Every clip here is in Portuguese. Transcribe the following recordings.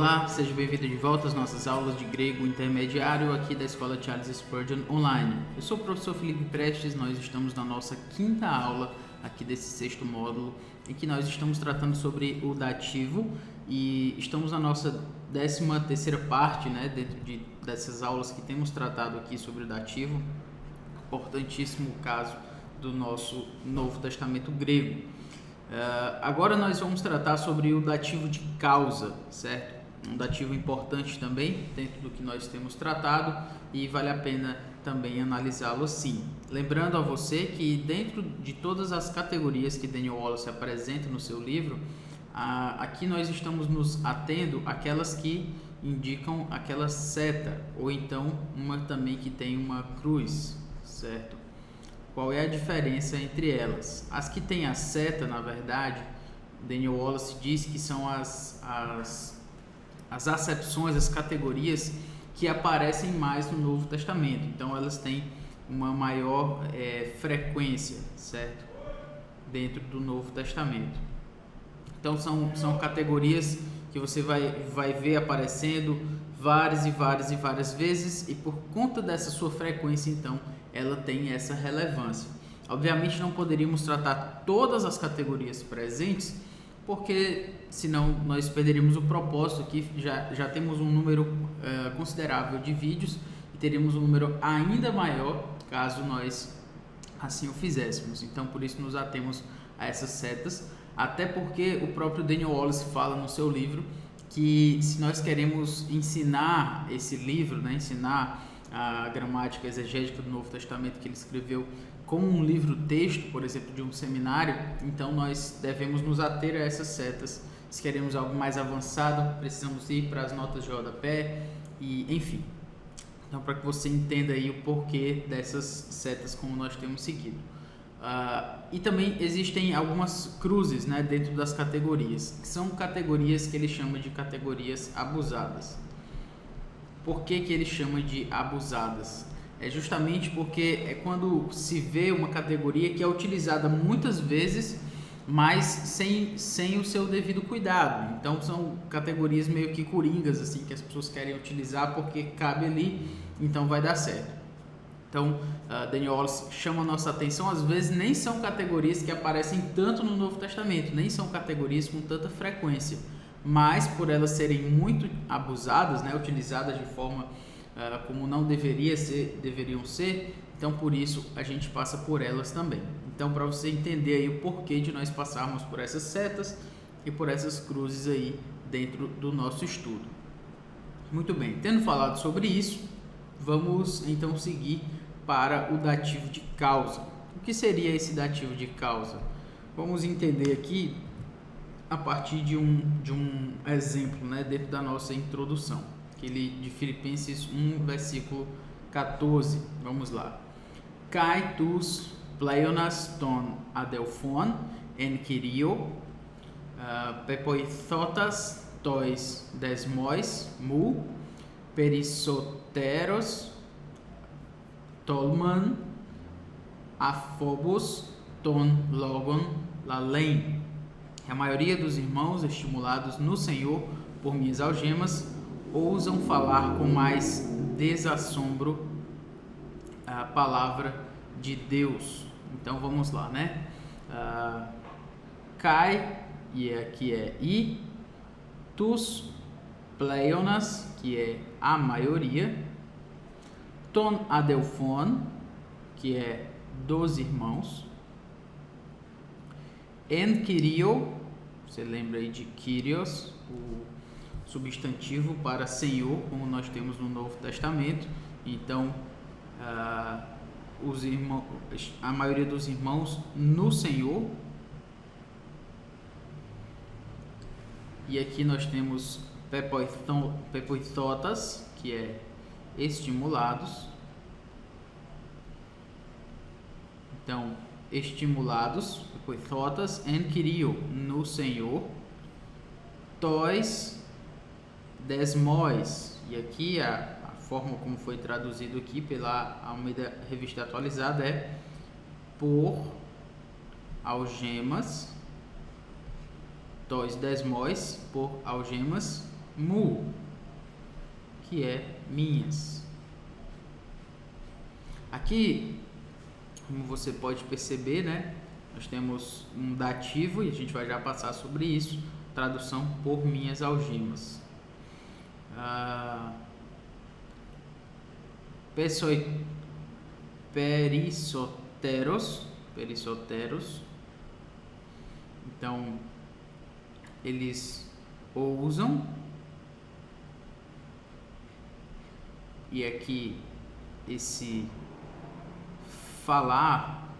Olá, seja bem-vindo de volta às nossas aulas de grego intermediário aqui da Escola Charles Spurgeon Online. Eu sou o professor Felipe Prestes, nós estamos na nossa quinta aula aqui desse sexto módulo, em que nós estamos tratando sobre o dativo e estamos na nossa 13ª parte, dentro dessas aulas que temos tratado aqui sobre o dativo, importantíssimo caso do nosso Novo Testamento grego. Agora nós vamos tratar sobre o dativo de causa, certo? Um dativo importante também dentro do que nós temos tratado e vale a pena também analisá-lo assim. Lembrando a você que dentro de todas as categorias que Daniel Wallace apresenta no seu livro, aqui nós estamos nos atendo àquelas que indicam aquela seta, ou então uma também que tem uma cruz, certo? Qual é a diferença entre elas? As que têm a seta, na verdade, Daniel Wallace diz que são as acepções, as categorias que aparecem mais no Novo Testamento. Então, elas têm uma maior frequência, certo? Dentro do Novo Testamento. Então, são categorias que você vai ver aparecendo várias vezes, e por conta dessa sua frequência, então, ela tem essa relevância. Obviamente não poderíamos tratar todas as categorias presentes, porque senão nós perderíamos o propósito. Aqui já temos um número considerável de vídeos e teríamos um número ainda maior caso nós assim o fizéssemos. Então por isso nos atemos a essas setas, até porque o próprio Daniel Wallace fala no seu livro que se nós queremos ensinar esse livro, ensinar a gramática exegética do Novo Testamento que ele escreveu como um livro-texto, por exemplo, de um seminário, então nós devemos nos ater a essas setas. Se queremos algo mais avançado, precisamos ir para as notas de rodapé e enfim. Então, para que você entenda aí o porquê dessas setas como nós temos seguido. E também existem algumas cruzes dentro das categorias, que são categorias que ele chama de categorias abusadas. Por que ele chama de abusadas? É justamente porque é quando se vê uma categoria que é utilizada muitas vezes, mas sem o seu devido cuidado. Então são categorias meio que coringas, assim, que as pessoas querem utilizar porque cabe ali, então vai dar certo. Então Daniel Wallace chama a nossa atenção, às vezes nem são categorias que aparecem tanto no Novo Testamento, nem são categorias com tanta frequência, mas por elas serem muito abusadas, utilizadas de forma como não deveriam ser, então por isso a gente passa por elas também. Então, para você entender aí o porquê de nós passarmos por essas setas e por essas cruzes aí dentro do nosso estudo. Muito bem, tendo falado sobre isso, vamos então seguir para o dativo de causa. O que seria esse dativo de causa? Vamos entender aqui a partir de um exemplo dentro da nossa introdução, aquele de Filipenses 1, versículo 14. Vamos lá. Kai tus pleionas ton adelphon en kyrio pepoithotas tois desmois mu perisoteros tolman aphobos ton logon lalen. A maioria dos irmãos, estimulados no Senhor por minhas algemas, ousam falar com mais desassombro a palavra de Deus. Então vamos lá, Kai, e aqui é I, tus pleionas, que é a maioria, ton adelphon, que é dos irmãos, en kyrio, você lembra aí de kyrios, o substantivo para Senhor, como nós temos no Novo Testamento. Então, a maioria dos irmãos no Senhor. E aqui nós temos pepoithotas, que é estimulados. Então, estimulados, pepoithotas, en kyrio, no Senhor. Tois desmois, e aqui a forma como foi traduzido aqui pela Almeida Revista Atualizada é por algemas, tois desmois, por algemas, mu, que é minhas. Aqui, como você pode perceber, né, nós temos um dativo e a gente vai já passar sobre isso. Tradução por minhas algemas. Perissoteros. Então, eles ousam. E aqui, esse falar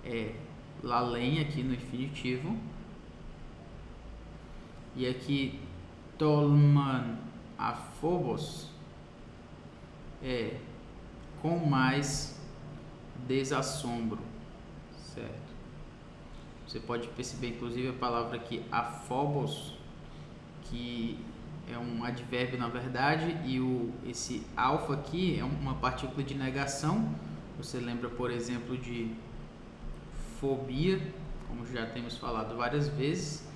é lalém aqui no infinitivo. E aqui, tolman aphobos é com mais desassombro, certo? Você pode perceber, inclusive, a palavra aqui, aphobos, que é um advérbio na verdade, e esse alfa aqui é uma partícula de negação. Você lembra, por exemplo, de fobia, como já temos falado várias vezes.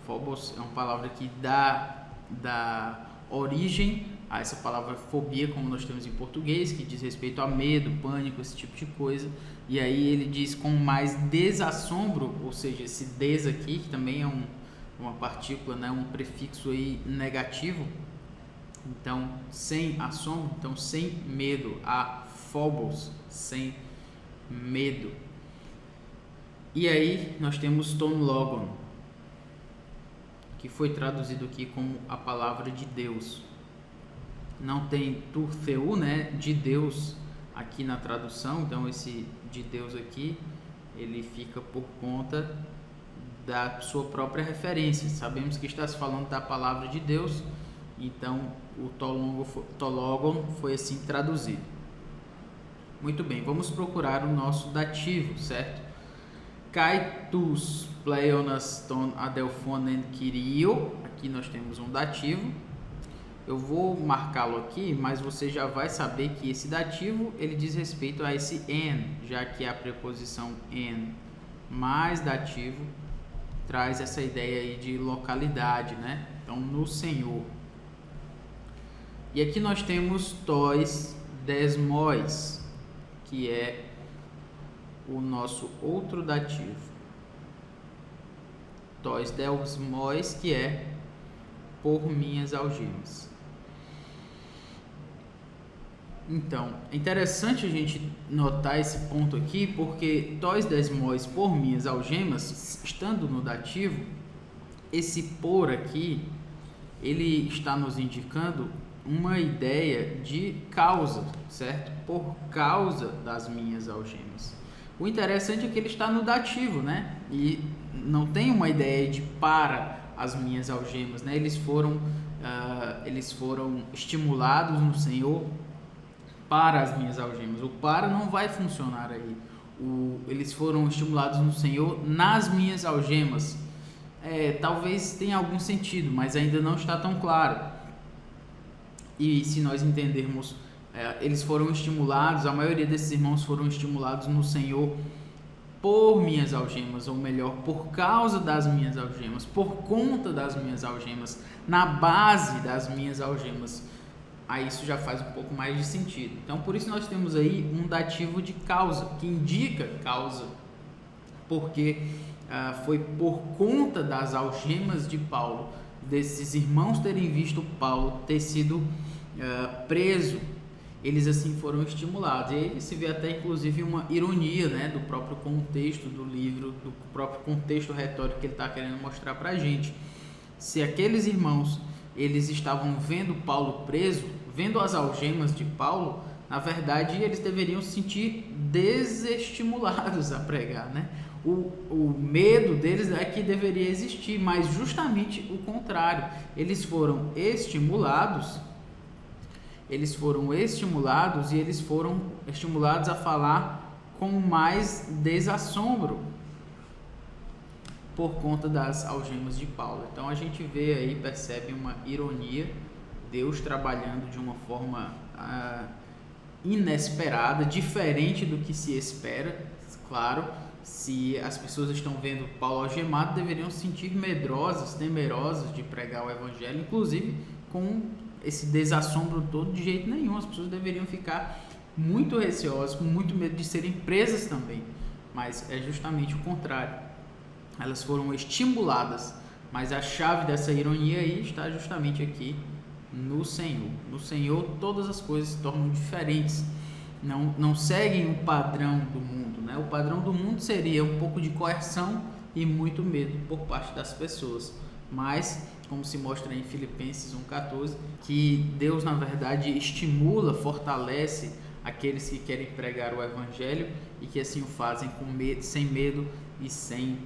Phobos é uma palavra que dá origem a essa palavra fobia, como nós temos em português, que diz respeito a medo, pânico, esse tipo de coisa. E aí ele diz com mais desassombro, ou seja, esse des aqui, que também é uma partícula, né, um prefixo aí negativo. Então, sem assombro, então sem medo, a phobos, sem medo. E aí nós temos ton logon, que foi traduzido aqui como a palavra de Deus. Não tem tu theu, né, de Deus aqui na tradução, então esse de Deus aqui, ele fica por conta da sua própria referência. Sabemos que está se falando da palavra de Deus, então o tologon foi assim traduzido. Muito bem, vamos procurar o nosso dativo, certo? Kai tus pleonas ton adelphonen kyrio. Aqui nós temos um dativo. Eu vou marcá-lo aqui, mas você já vai saber que esse dativo ele diz respeito a esse en, já que a preposição en mais dativo traz essa ideia aí de localidade, né? Então, no Senhor. E aqui nós temos tois desmois, que é o nosso outro dativo. Tois desmois, que é por minhas algemas. Então, é interessante a gente notar esse ponto aqui, porque tois desmois por minhas algemas, estando no dativo, esse por aqui, ele está nos indicando uma ideia de causa, certo? Por causa das minhas algemas. O interessante é que ele está no dativo, né? E não tem uma ideia de para as minhas algemas, né? Eles foram estimulados no Senhor para as minhas algemas. O para não vai funcionar aí. Eles foram estimulados no Senhor nas minhas algemas. Talvez tenha algum sentido, mas ainda não está tão claro. E se nós entendermos, eles foram estimulados, a maioria desses irmãos foram estimulados no Senhor por minhas algemas, ou melhor, por causa das minhas algemas, por conta das minhas algemas, na base das minhas algemas. Aí isso já faz um pouco mais de sentido. Então, por isso nós temos aí um dativo de causa, que indica causa, porque foi por conta das algemas de Paulo, desses irmãos terem visto Paulo ter sido preso, eles assim foram estimulados. E aí se vê até inclusive uma ironia, né, do próprio contexto do livro, do próprio contexto retórico que ele está querendo mostrar para a gente. Se aqueles irmãos eles estavam vendo Paulo preso, vendo as algemas de Paulo, na verdade eles deveriam se sentir desestimulados a pregar, né? O medo deles é que deveria existir, mas justamente o contrário. Eles foram estimulados e eles foram estimulados a falar com mais desassombro por conta das algemas de Paulo. Então a gente vê aí, percebe uma ironia, Deus trabalhando de uma forma inesperada, diferente do que se espera, claro, se as pessoas estão vendo Paulo algemado, deveriam se sentir medrosas, temerosas de pregar o evangelho, inclusive com esse desassombro todo. De jeito nenhum, as pessoas deveriam ficar muito receosas, com muito medo de serem presas também, mas é justamente o contrário. Elas foram estimuladas, mas a chave dessa ironia aí está justamente aqui no Senhor. No Senhor todas as coisas se tornam diferentes, não seguem o padrão do mundo, né? O padrão do mundo seria um pouco de coerção e muito medo por parte das pessoas, mas como se mostra em Filipenses 1,14, que Deus na verdade estimula, fortalece aqueles que querem pregar o evangelho e que assim o fazem com medo, sem medo e sem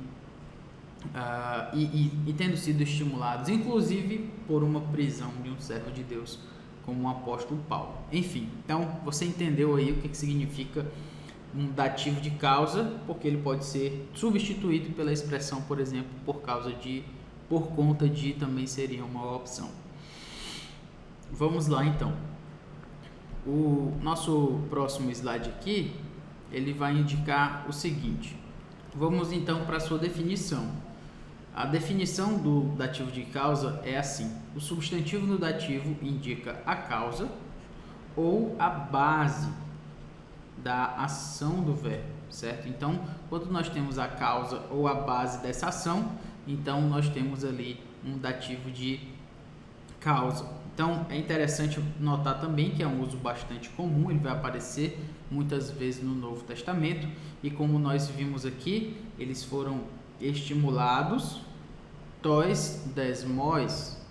e tendo sido estimulados, inclusive por uma prisão de um servo de Deus como o apóstolo Paulo. Enfim, então você entendeu aí o que significa um dativo de causa, porque ele pode ser substituído pela expressão, por exemplo, por conta de, também seria uma opção. Vamos lá então. O nosso próximo slide aqui, ele vai indicar o seguinte. Vamos então para a sua definição. A definição do dativo de causa é assim: o substantivo no dativo indica a causa ou a base da ação do verbo, certo? Então, quando nós temos a causa ou a base dessa ação, então nós temos ali um dativo de causa. Então, é interessante notar também que é um uso bastante comum, ele vai aparecer muitas vezes no Novo Testamento, e como nós vimos aqui, eles foram estimulados, tois desmós,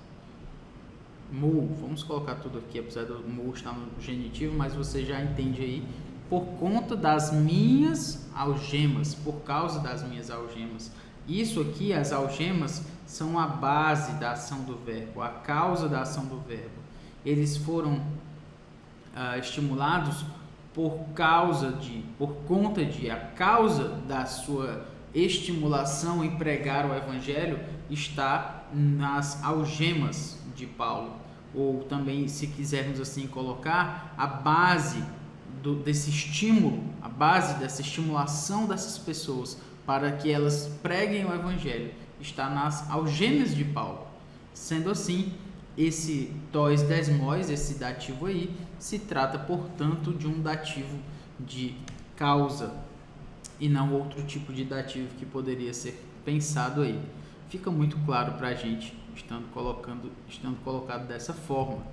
mu, vamos colocar tudo aqui, apesar do mu estar no genitivo, mas você já entende aí, por conta das minhas algemas, por causa das minhas algemas. Isso aqui, as algemas, são a base da ação do verbo, a causa da ação do verbo. Eles foram estimulados por conta de, a causa da sua estimulação em pregar o evangelho está nas algemas de Paulo, ou também, se quisermos assim colocar, a base desse estímulo, a base dessa estimulação dessas pessoas para que elas preguem o evangelho está nas algemas de Paulo. Sendo assim, esse tois desmós, esse dativo aí, se trata, portanto, de um dativo de causa e não outro tipo de dativo que poderia ser pensado aí. Fica muito claro para a gente, estando colocado dessa forma.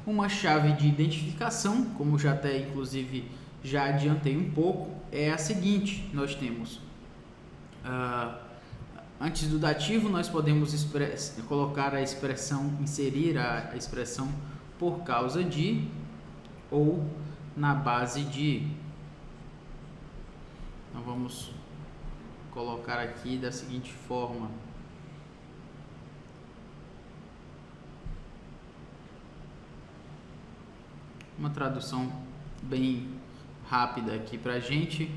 Uma chave de identificação, como já até inclusive já adiantei um pouco, é a seguinte: nós temos antes do dativo nós podemos colocar a expressão, inserir a expressão por causa de ou na base de. Então vamos colocar aqui da seguinte forma: uma tradução bem rápida aqui para a gente.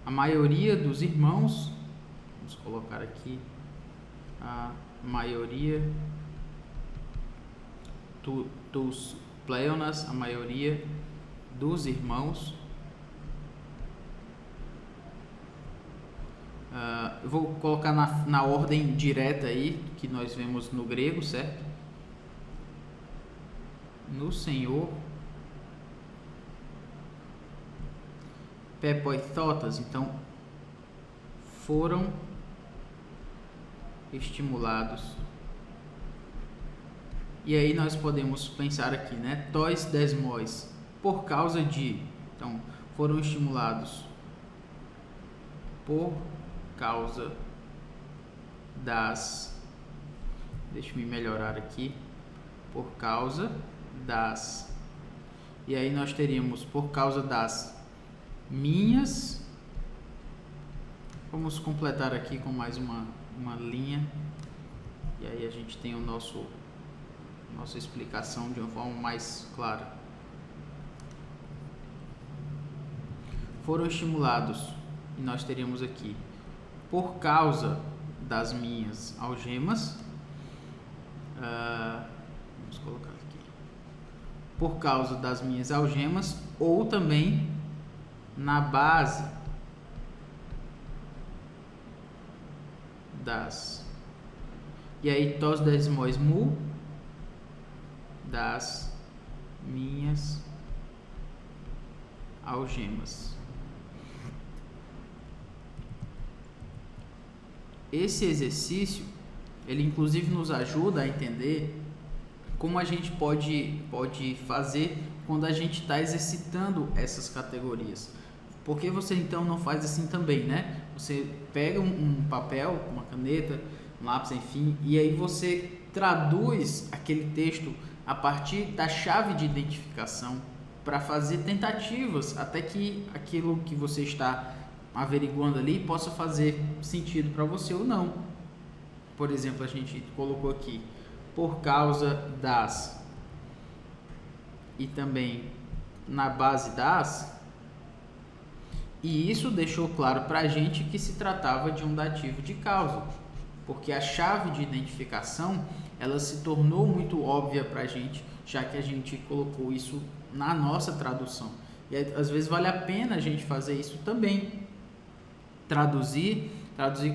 A maioria dos irmãos, vamos colocar aqui, a maioria dos pleonas, a maioria dos irmãos. Eu vou colocar na ordem direta aí, que nós vemos no grego, certo? No Senhor. Pepoitotas, então, foram estimulados. E aí nós podemos pensar aqui, né? Tois desmós, por causa de. Então, foram estimulados por causa das. Deixa eu me melhorar aqui. Por causa das. E aí nós teríamos por causa das minhas. Vamos completar aqui com mais uma linha. E aí a gente tem nossa explicação de uma forma mais clara. Foram estimulados, e nós teríamos aqui por causa das minhas algemas. Vamos colocar aqui. por causa das minhas algemas, ou também na base das. E aí, tos desmóis mu das minhas algemas. Esse exercício, ele inclusive nos ajuda a entender como a gente pode fazer quando a gente está exercitando essas categorias. Por que você então não faz assim também, né? Você pega um papel, uma caneta, um lápis, enfim, e aí você traduz aquele texto a partir da chave de identificação para fazer tentativas até que aquilo que você está averiguando ali possa fazer sentido para você ou não. Por exemplo, a gente colocou aqui por causa das e também na base das, e isso deixou claro para a gente que se tratava de um dativo de causa, porque a chave de identificação ela se tornou muito óbvia para a gente, já que a gente colocou isso na nossa tradução. E às vezes vale a pena a gente fazer isso também. Traduzir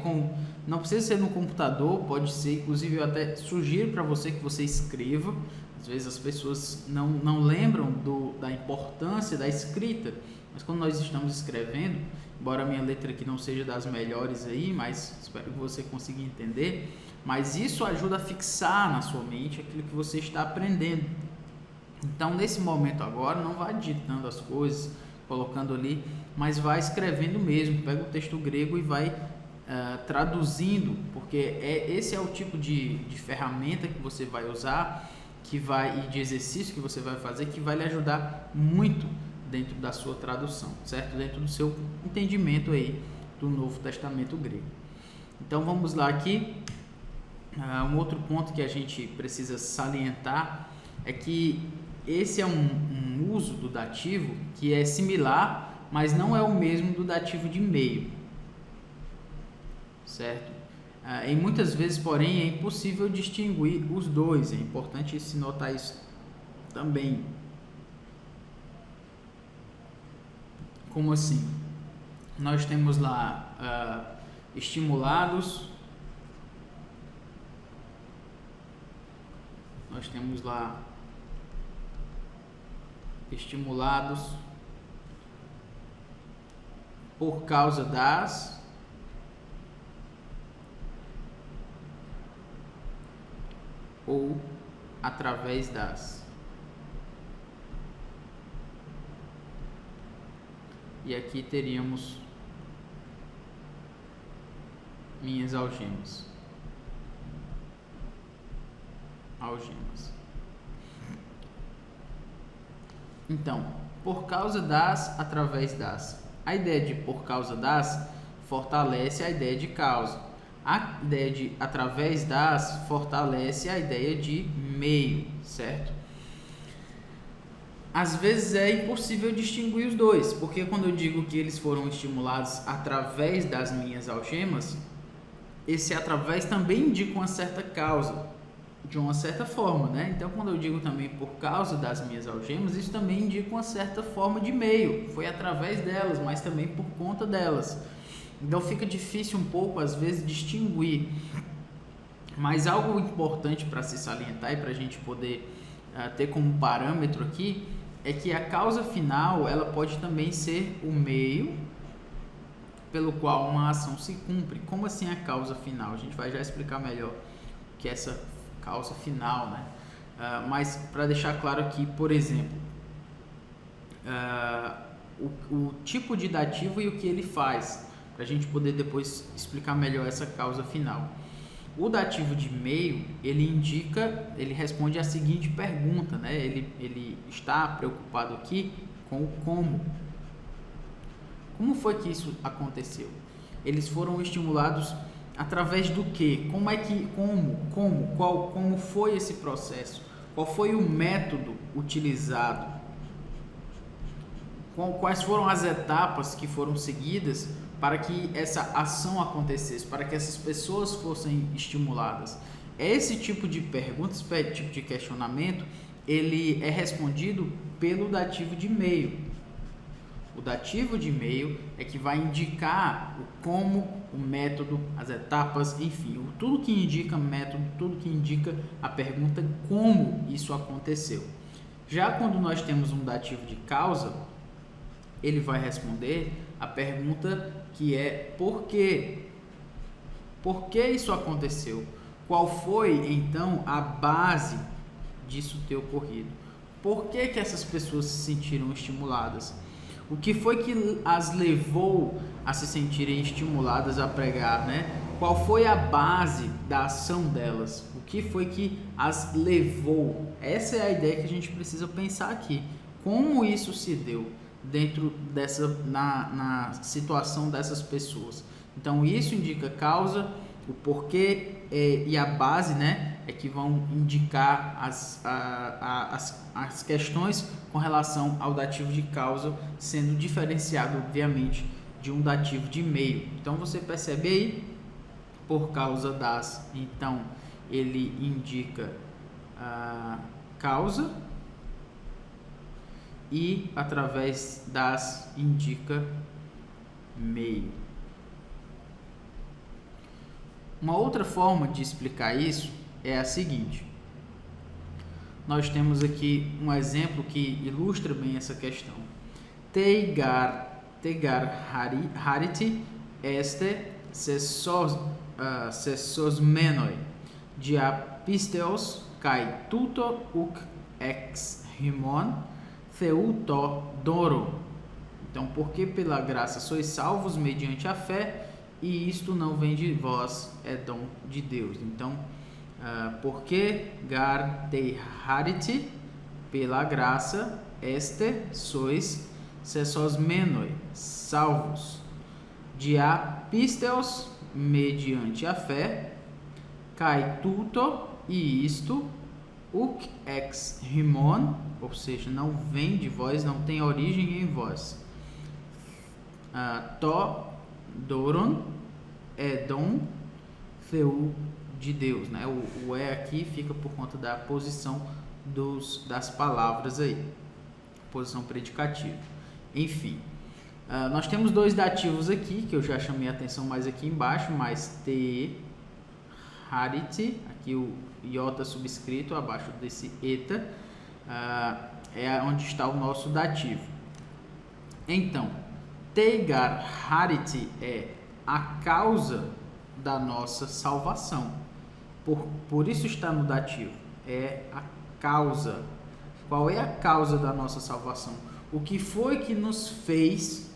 com... Não precisa ser no computador, pode ser, inclusive eu até sugiro para você que você escreva. Às vezes as pessoas não lembram da importância da escrita, mas quando nós estamos escrevendo, embora a minha letra aqui não seja das melhores aí, mas espero que você consiga entender, mas isso ajuda a fixar na sua mente aquilo que você está aprendendo. Então, nesse momento agora, não vá digitando as coisas, colocando ali, mas vai escrevendo mesmo, pega o texto grego e vai traduzindo, porque esse é o tipo de ferramenta que você vai usar, e de exercício que você vai fazer, que vai lhe ajudar muito dentro da sua tradução, certo? Dentro do seu entendimento aí do Novo Testamento grego. Então vamos lá aqui. Um outro ponto que a gente precisa salientar é que esse é um uso do dativo que é similar, mas não é o mesmo do dativo de meio, certo? Em muitas vezes, porém, é impossível distinguir os dois. É importante se notar isso também. Como assim? Nós temos lá estimulados, por causa das, ou através das. E aqui teríamos minhas algemas. Então, por causa das, através das. A ideia de por causa das fortalece a ideia de causa. A ideia de através das fortalece a ideia de meio, certo? Às vezes é impossível distinguir os dois, porque quando eu digo que eles foram estimulados através das minhas algemas, esse através também indica uma certa causa, de uma certa forma, né? Então, quando eu digo também por causa das minhas algemas, isso também indica uma certa forma de meio. Foi através delas, mas também por conta delas. Então, fica difícil um pouco, às vezes, distinguir. Mas algo importante para se salientar e para a gente poder ter como parâmetro aqui é que a causa final, ela pode também ser o meio pelo qual uma ação se cumpre. Como assim a causa final? A gente vai já explicar melhor o que é essa causa final, né? Mas para deixar claro aqui, por exemplo, o tipo de dativo e o que ele faz, para a gente poder depois explicar melhor essa causa final. O dativo de meio, ele responde a seguinte pergunta, né? Ele está preocupado aqui com o como. Como foi que isso aconteceu? Eles foram estimulados através do quê? Como foi esse processo? Qual foi o método utilizado? Quais foram as etapas que foram seguidas para que essa ação acontecesse, para que essas pessoas fossem estimuladas? É esse tipo de pergunta, esse tipo de questionamento ele é respondido pelo dativo de meio. O dativo de meio é que vai indicar o como, o método, as etapas, enfim, tudo que indica método, tudo que indica a pergunta como isso aconteceu. Já quando nós temos um dativo de causa, ele vai responder a pergunta que é por quê? Por que isso aconteceu? Qual foi, então, a base disso ter ocorrido? Por que que essas pessoas se sentiram estimuladas? O que foi que as levou a se sentirem estimuladas a pregar, né? Qual foi a base da ação delas? O que foi que as levou? Essa é a ideia que a gente precisa pensar aqui. Como isso se deu dentro dessa, na situação dessas pessoas? Então, isso indica causa, o porquê e a base, né, é que vão indicar as questões com relação ao dativo de causa, sendo diferenciado, obviamente, de um dativo de meio. Então, você percebe aí, por causa das, então, ele indica a causa e, através das, indica meio. Uma outra forma de explicar isso é a seguinte. Nós temos aqui um exemplo que ilustra bem essa questão. Teigar hariti este sesosmenoi diapisteos kai tuto uk ex himon theuto doro. Então, porque pela graça sois salvos mediante a fé, e isto não vem de vós, é dom de Deus. Então, porque gar te hariti, pela graça, este sois sesosmenoi, salvos, diapisteos, mediante a fé, kai tuto, e isto, uk ex himon, ou seja, não vem de vós, não tem origem em vós, to doron é dom feu de Deus, né? O é aqui fica por conta da posição das palavras aí, posição predicativa. Enfim, nós temos dois dativos aqui que eu já chamei a atenção mais aqui embaixo, mas te hariti, aqui o iota subscrito abaixo desse eta, é onde está o nosso dativo. Então, teigar hariti é a causa da nossa salvação. Por isso está no dativo. É a causa. Qual é a causa da nossa salvação? O que foi que nos fez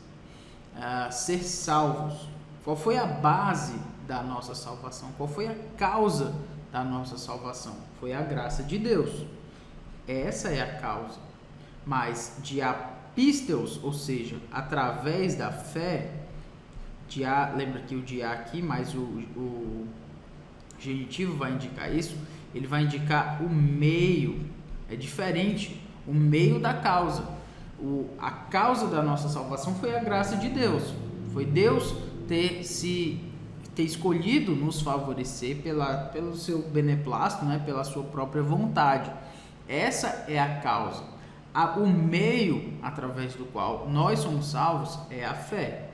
ser salvos? Qual foi a base da nossa salvação? Qual foi a causa da nossa salvação? Foi a graça de Deus. Essa é a causa. Mas pisteos, ou seja, através da fé, lembra que o dia aqui, mas o genitivo vai indicar isso, ele vai indicar o meio, é diferente, o meio da causa. A causa da nossa salvação foi a graça de Deus, foi Deus ter escolhido nos favorecer pelo seu beneplácito, né, pela sua própria vontade. Essa é a causa. O meio através do qual nós somos salvos é a fé.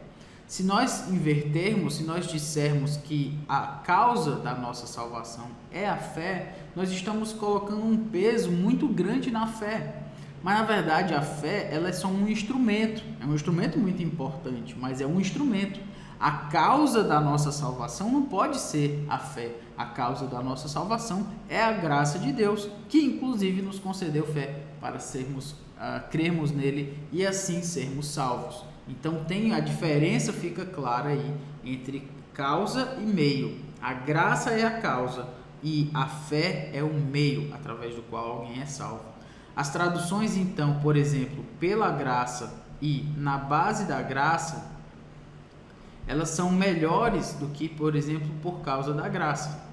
Se nós invertermos, se nós dissermos que a causa da nossa salvação é a fé, nós estamos colocando um peso muito grande na fé. Mas na verdade a fé, ela é só um instrumento. É um instrumento muito importante, mas é um instrumento. A causa da nossa salvação não pode ser a fé. A causa da nossa salvação é a graça de Deus, que inclusive nos concedeu fé para crermos nele e assim sermos salvos. Então a diferença fica clara aí entre causa e meio. A graça é a causa e a fé é o meio através do qual alguém é salvo. As traduções então, por exemplo, pela graça e na base da graça, elas são melhores do que, por exemplo, por causa da graça.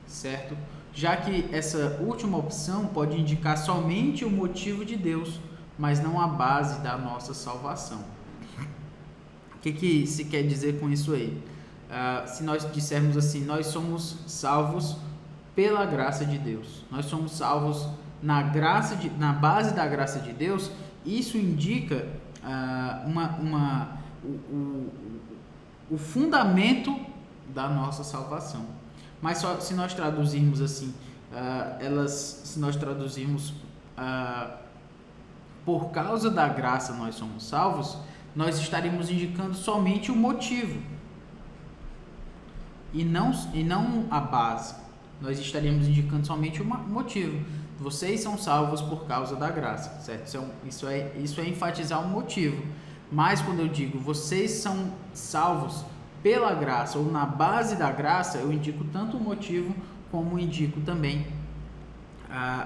Certo? Já que essa última opção pode indicar somente o motivo de Deus, mas não a base da nossa salvação. O que se quer dizer com isso aí? Se nós dissermos assim, nós somos salvos pela graça de Deus. Nós somos salvos na base da graça de Deus. Isso indica o fundamento da nossa salvação. Mas só se nós traduzirmos assim, se nós traduzirmos por causa da graça nós somos salvos, nós estaríamos indicando somente o motivo e não a base. Nós estaríamos indicando somente o motivo. Vocês são salvos por causa da graça, certo? Isso é enfatizar o motivo. Mas quando eu digo vocês são salvos pela graça ou na base da graça, eu indico tanto o motivo como indico também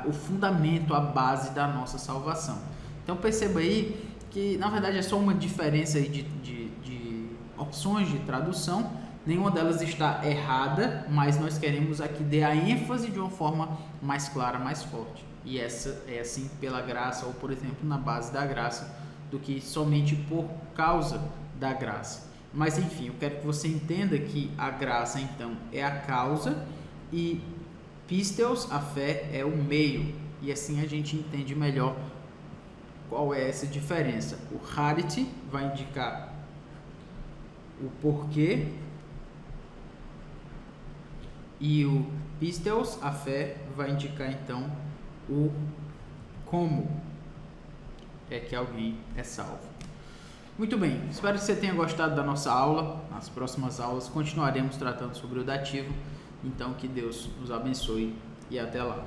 o fundamento, a base da nossa salvação. Então perceba aí que na verdade é só uma diferença aí de opções de tradução. Nenhuma delas está errada, mas nós queremos aqui dar a ênfase de uma forma mais clara, mais forte. E essa é assim pela graça, ou por exemplo na base da graça, do que somente por causa da graça. Mas enfim, eu quero que você entenda que a graça então é a causa e pisteos, a fé, é o meio. E assim a gente entende melhor qual é essa diferença. O charity vai indicar o porquê e o pisteos, a fé, vai indicar então o como é que alguém é salvo. Muito bem, espero que você tenha gostado da nossa aula. Nas próximas aulas continuaremos tratando sobre o dativo. Então que Deus nos abençoe e até lá.